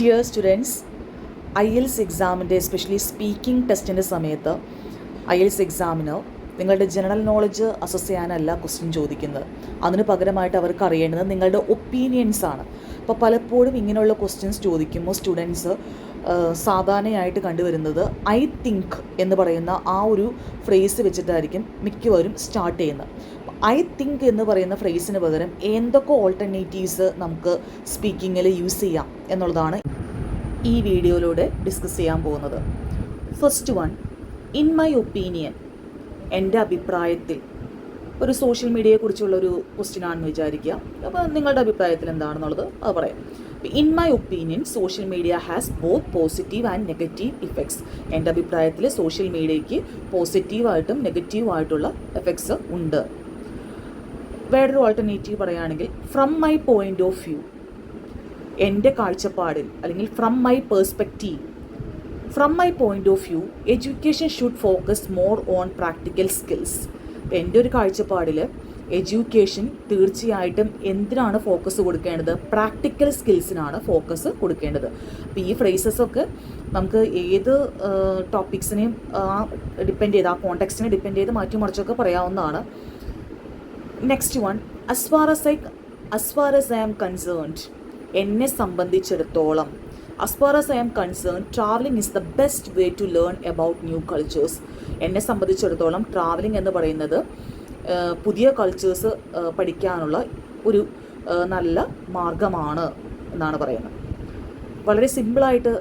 Dear students, IELTS എക്സാമിൻ്റെ especially speaking ടെസ്റ്റിൻ്റെ സമയത്ത് IELTS എക്സാമിന് നിങ്ങളുടെ ജനറൽ നോളജ് അസസ് ചെയ്യാനല്ല ക്വസ്റ്റ്യൻ ചോദിക്കുന്നത്. അതിന് പകരമായിട്ട് അവർക്ക് അറിയേണ്ടത് നിങ്ങളുടെ ഒപ്പീനിയൻസ് ആണ്. അപ്പോൾ പലപ്പോഴും ഇങ്ങനെയുള്ള ക്വസ്റ്റ്യൻസ് ചോദിക്കുമ്പോൾ സ്റ്റുഡൻസ് സാധാരണയായിട്ട് കണ്ടുവരുന്നത് ഐ തിങ്ക് എന്ന് പറയുന്ന ആ ഒരു ഫ്രേസ് വെച്ചിട്ടായിരിക്കും മിക്കവരും സ്റ്റാർട്ട് ചെയ്യുന്നത്. ഐ തിങ്ക് എന്ന് പറയുന്ന ഫ്രേസിന് പകരം എന്തൊക്കെ ഓൾട്ടർനേറ്റീവ്സ് നമുക്ക് സ്പീക്കിങ്ങിൽ യൂസ് ചെയ്യാം എന്നുള്ളതാണ് ഈ വീഡിയോയിലൂടെ ഡിസ്കസ് ചെയ്യാൻ പോകുന്നത്. First one, in my opinion, എൻ്റെ അഭിപ്രായത്തിൽ. ഒരു സോഷ്യൽ മീഡിയയെക്കുറിച്ചുള്ളൊരു ക്വസ്റ്റ്യൻ ആണെന്ന് വിചാരിക്കുക. അപ്പോൾ നിങ്ങളുടെ അഭിപ്രായത്തിൽ എന്താണെന്നുള്ളത് അത് പറയാം. In my opinion, social media has both positive and negative effects. എൻ്റെ അഭിപ്രായത്തിൽ സോഷ്യൽ മീഡിയയ്ക്ക് പോസിറ്റീവായിട്ടും നെഗറ്റീവായിട്ടുള്ള എഫക്ട്സ് ഉണ്ട്. വേറൊരു ഓൾട്ടർനേറ്റീവ് പറയുകയാണെങ്കിൽ from my point of view, എൻ്റെ കാഴ്ചപ്പാടിൽ, അല്ലെങ്കിൽ from my perspective. From my point of view, education should focus more on practical skills. എൻ്റെ ഒരു കാഴ്ചപ്പാടിൽ എഡ്യൂക്കേഷൻ തീർച്ചയായിട്ടും എന്തിനാണ് ഫോക്കസ് കൊടുക്കേണ്ടത്? പ്രാക്ടിക്കൽ സ്കിൽസിനാണ് ഫോക്കസ് കൊടുക്കേണ്ടത്. അപ്പോൾ ഈ ഫ്രേസസൊക്കെ നമുക്ക് ഏത് ടോപ്പിക്സിനെയും ഡിപ്പെൻഡ് ചെയ്ത്, ആ കോണ്ടെക്സ്റ്റിനെ ഡിപ്പെൻഡ് ചെയ്ത് മാറ്റി മറിച്ചൊക്കെ പറയാവുന്നതാണ്. Next one, as far as I am concerned, എന്നെ സംബന്ധിച്ചിടത്തോളം, as far as I am concerned, traveling is the best way to learn about new cultures. എന്നെ സംബന്ധിച്ചിടത്തോളം ട്രാവലിംഗ് എന്ന് പറയുന്നത് പുതിയ കൾച്ചേഴ്സ് പഠിക്കാനുള്ള ഒരു നല്ല മാർഗമാണ് എന്നാണ് പറയുന്നത്. വളരെ സിമ്പിളായിട്ട്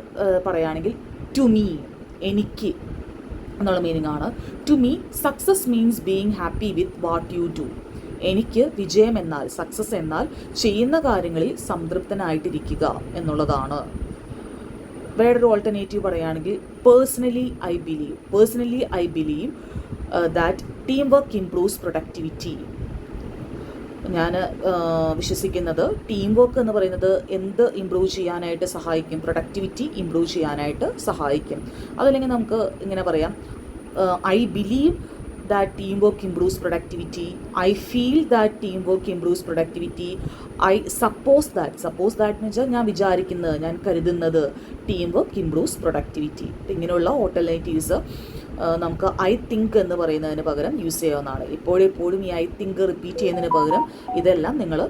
പറയുകയാണെങ്കിൽ ടു മീ, എനിക്ക് എന്നുള്ള മീനിങ് ആണ്. To me, success means being happy with what you do. എനിക്ക് വിജയം എന്നാൽ, സക്സസ് എന്നാൽ ചെയ്യുന്ന കാര്യങ്ങളിൽ സംതൃപ്തനായിട്ടിരിക്കുക എന്നുള്ളതാണ്. വേറൊരു ഓൾട്ടർനേറ്റീവ് പറയുകയാണെങ്കിൽ personally I believe that team work improves productivity. ഞാൻ വിശ്വസിക്കുന്നത് ടീം വർക്ക് എന്ന് പറയുന്നത് എന്ത് ഇമ്പ്രൂവ് ചെയ്യാനായിട്ട് സഹായിക്കും? പ്രൊഡക്ടിവിറ്റി ഇമ്പ്രൂവ് ചെയ്യാനായിട്ട് സഹായിക്കും. അതല്ലെങ്കിൽ നമുക്ക് ഇങ്ങനെ പറയാം, I believe that teamwork improves productivity. I feel that teamwork improves productivity. I suppose that എന്ന് വെച്ചാൽ ഞാൻ വിചാരിക്കുന്നത്, ഞാൻ കരുതുന്നത് ടീം വർക്ക് ഇംപ്രൂവ്സ് പ്രൊഡക്ടിവിറ്റി. ഇങ്ങനെയുള്ള ഓൾട്ടർനേറ്റീവ്സ് നമുക്ക് ഐ തിങ്ക് എന്ന് പറയുന്നതിന് പകരം യൂസ് ചെയ്യാവുന്നതാണ്. എപ്പോഴും ഈ ഐ തിങ്ക് റിപ്പീറ്റ് ചെയ്യുന്നതിന് പകരം ഇതെല്ലാം നിങ്ങൾ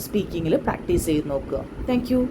സ്പീക്കിങ്ങിൽ പ്രാക്ടീസ് ചെയ്ത് നോക്കുക. Thank you.